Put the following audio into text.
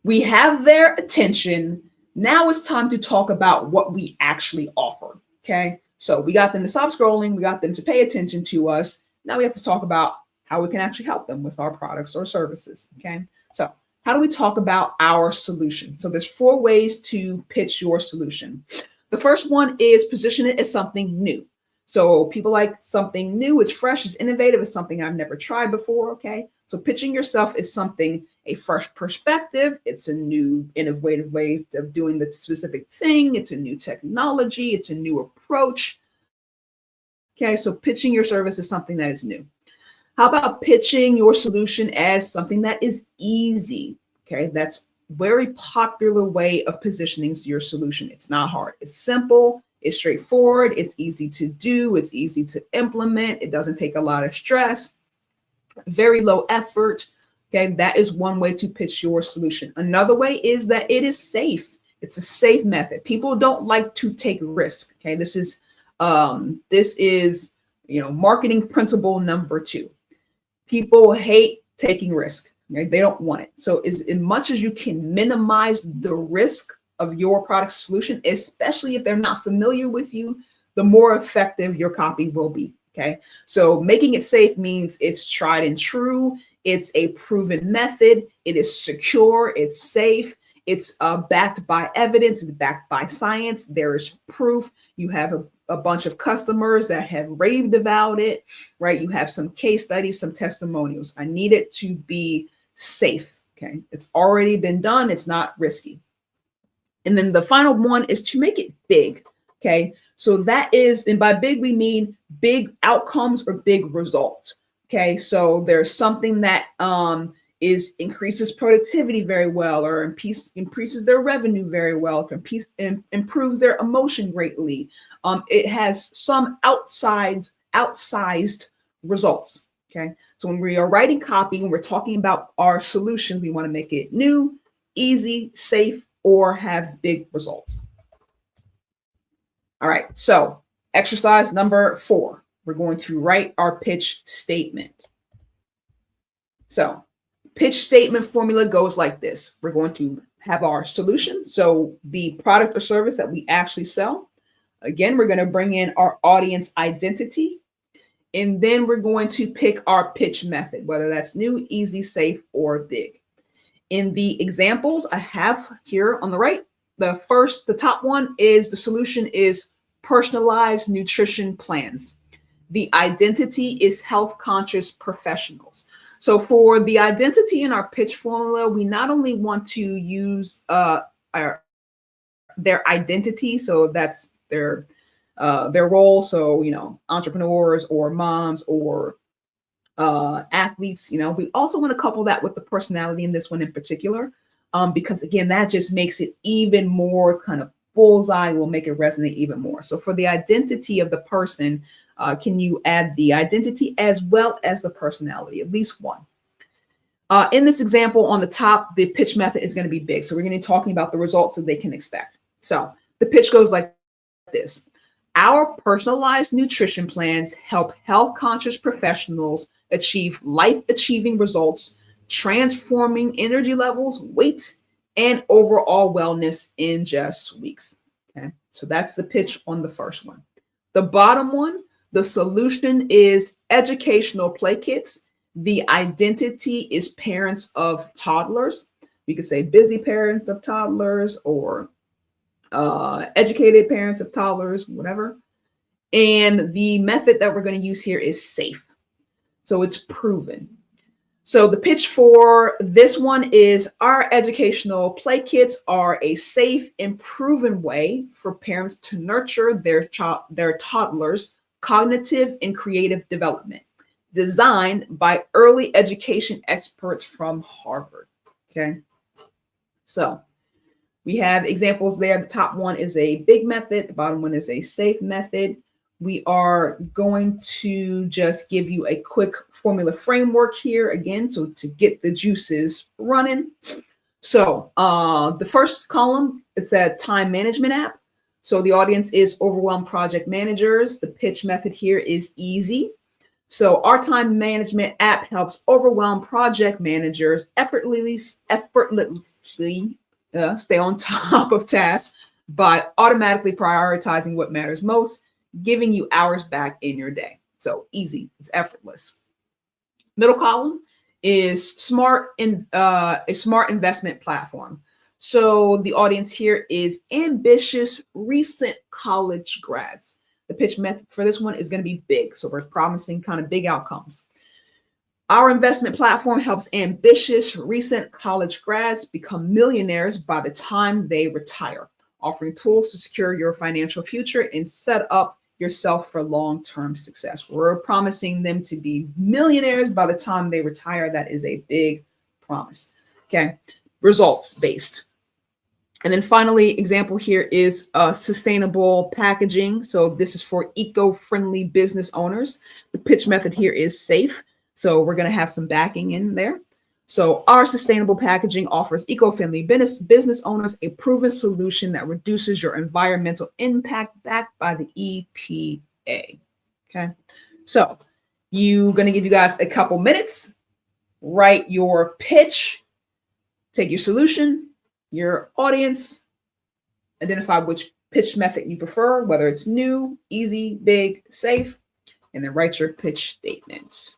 We have their attention. Now it's time to talk about what we actually offer. Okay. So we got them to stop scrolling. We got them to pay attention to us. Now we have to talk about how we can actually help them with our products or services. Okay. So how do we talk about our solution? So there's 4 ways to pitch your solution. The first one is position it as something new. So people like something new, it's fresh, it's innovative, it's something I've never tried before. Okay. So pitching yourself is something, a fresh perspective. It's a new innovative way of doing the specific thing. It's a new technology. It's a new approach. Okay. So pitching your service is something that is new. How about pitching your solution as something that is easy? Okay. That's very popular way of positioning your solution. It's not hard. It's simple. It's straightforward. It's easy to do. It's easy to implement. It doesn't take a lot of stress. Very low effort. Okay, that is one way to pitch your solution. Another way is that it is safe. It's a safe method. People don't like to take risk. Okay, this is marketing principle number 2. People hate taking risk. Okay? They don't want it. So as much as you can minimize the risk of your product solution, especially if they're not familiar with you, the more effective your copy will be. Okay, so making it safe means it's tried and true. It's a proven method. It is secure. It's safe. It's backed by evidence. It's backed by science. There is proof. You have a bunch of customers that have raved about it, right? You have some case studies, some testimonials. I need it to be safe. Okay, it's already been done. It's not risky. And then the final one is to make it big. Okay, so that is, and by big, we mean big outcomes or big results. Okay, so there's something that increases productivity very well, or increases their revenue very well, improves their emotion greatly. It has some outsized results. Okay, so when we are writing copy, when we're talking about our solutions, we want to make it new, easy, safe, or have big results. All right, so exercise number 4. We're going to write our pitch statement. So pitch statement formula goes like this. We're going to have our solution, so the product or service that we actually sell. Again, we're going to bring in our audience identity, and then we're going to pick our pitch method, whether that's new, easy, safe, or big. In the examples I have here on the right, the top one is the solution is personalized nutrition plans. The identity is health conscious professionals. So for the identity in our pitch formula, we not only want to use their identity, so that's their role. So, entrepreneurs or moms or athletes, we also want to couple that with the personality in this one in particular, because again, that just makes it even more kind of bullseye, will make it resonate even more. So for the identity of the person, can you add the identity as well as the personality, at least one? In this example on the top, the pitch method is going to be big. So we're going to be talking about the results that they can expect. So the pitch goes like this. Our personalized nutrition plans help health-conscious professionals achieve life-achieving results, transforming energy levels, weight, and overall wellness in just weeks. Okay, so that's the pitch on the first one. The bottom one, the solution is educational play kits. The identity is parents of toddlers. We could say busy parents of toddlers or educated parents of toddlers, whatever. And the method that we're going to use here is safe. So it's proven. So the pitch for this one is our educational play kits are a safe and proven way for parents to nurture their toddlers' cognitive and creative development, designed by early education experts from Harvard. Okay. So we have examples there. The top one is a big method. The bottom one is a safe method. We are going to just give you a quick formula framework here again, so to get the juices running. So the first column, it's a time management app. So the audience is overwhelmed project managers. The pitch method here is easy. So our time management app helps overwhelmed project managers effortlessly stay on top of tasks by automatically prioritizing what matters most, giving you hours back in your day. So easy, it's effortless. Middle column is a smart investment platform. So the audience here is ambitious recent college grads. The pitch method for this one is going to be big. So we're promising kind of big outcomes. Our investment platform helps ambitious recent college grads become millionaires by the time they retire, offering tools to secure your financial future and set up yourself for long-term success. We're promising them to be millionaires by the time they retire. That is a big promise. Okay, results based. And then finally, example here is sustainable packaging. So this is for eco-friendly business owners. The pitch method here is SAFE. So we're going to have some backing in there. So our sustainable packaging offers eco-friendly business owners a proven solution that reduces your environmental impact backed by the EPA. Okay. So you're going to give you guys a couple minutes, write your pitch, take your solution, your audience, identify which pitch method you prefer, whether it's new, easy, big, safe, and then write your pitch statement.